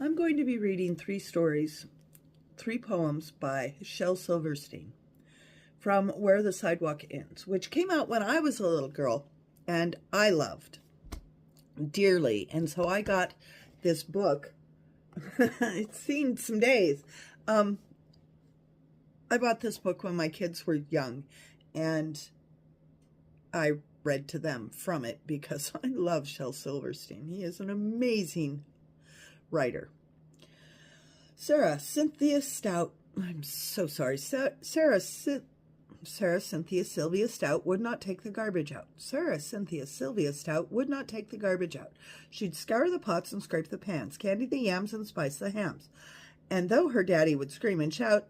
I'm going to be reading three poems by Shel Silverstein from Where the Sidewalk Ends, which came out when I was a little girl and I loved dearly. And so I got this book. It's seen some days. I bought this book when my kids were young, and I read to them from it because I love Shel Silverstein. He is an amazing writer. Sarah Cynthia Stout, I'm so sorry. Sarah Cynthia Sylvia Stout would not take the garbage out. Sarah Cynthia Sylvia Stout would not take the garbage out. She'd scour the pots and scrape the pans, candy the yams and spice the hams. And though her daddy would scream and shout,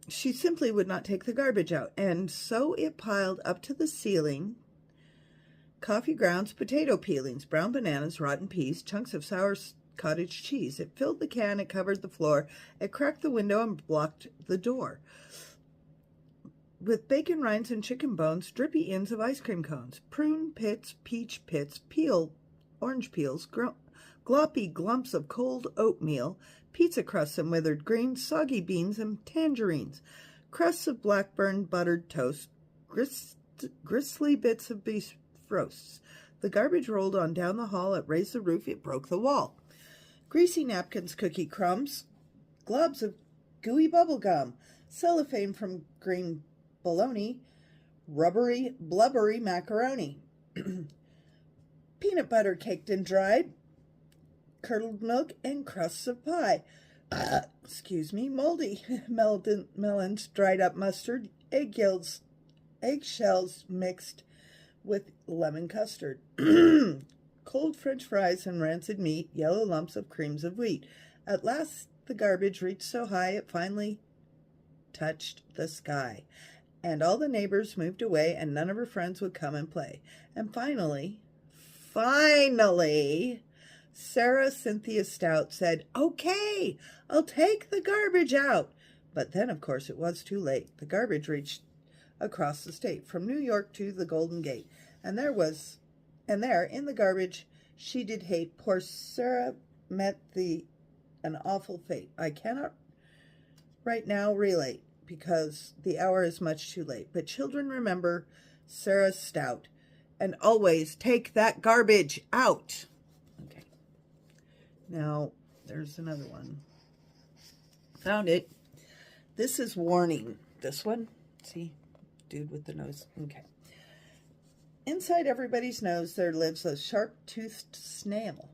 she simply would not take the garbage out. And so it piled up to the ceiling: coffee grounds, potato peelings, brown bananas, rotten peas, chunks of sour cottage cheese. It filled the can, it covered the floor, it cracked the window and blocked the door. With bacon rinds and chicken bones, drippy ends of ice cream cones, prune pits, peach pits, orange peels, gloppy glumps of cold oatmeal, pizza crusts and withered greens, soggy beans and tangerines, crusts of blackburn buttered toast, gristly bits of beef roasts. The garbage rolled on down the hall, it raised the roof, it broke the wall. Greasy napkins, cookie crumbs, globs of gooey bubble gum, cellophane from green bologna, rubbery, blubbery macaroni, peanut butter caked and dried, curdled milk and crusts of pie. Moldy melons, dried up mustard, eggshells mixed with lemon custard, cold French fries and rancid meat, yellow lumps of creams of wheat. At last the garbage reached so high it finally touched the sky, and all the neighbors moved away, and none of her friends would come and play. And finally, Sarah Cynthia Stout said, "Okay, I'll take the garbage out." But then, of course, it was too late. The garbage reached across the state, from New York to the Golden Gate. And there, in the garbage, she did hate. Poor Sarah met an awful fate. I cannot right now relate, because the hour is much too late. But children, remember Sarah Stout, and always take that garbage out. Okay. Now, there's another one. Found it. This is Warning. This one. See? Dude with the nose. Okay. Inside everybody's nose there lives a sharp-toothed snail.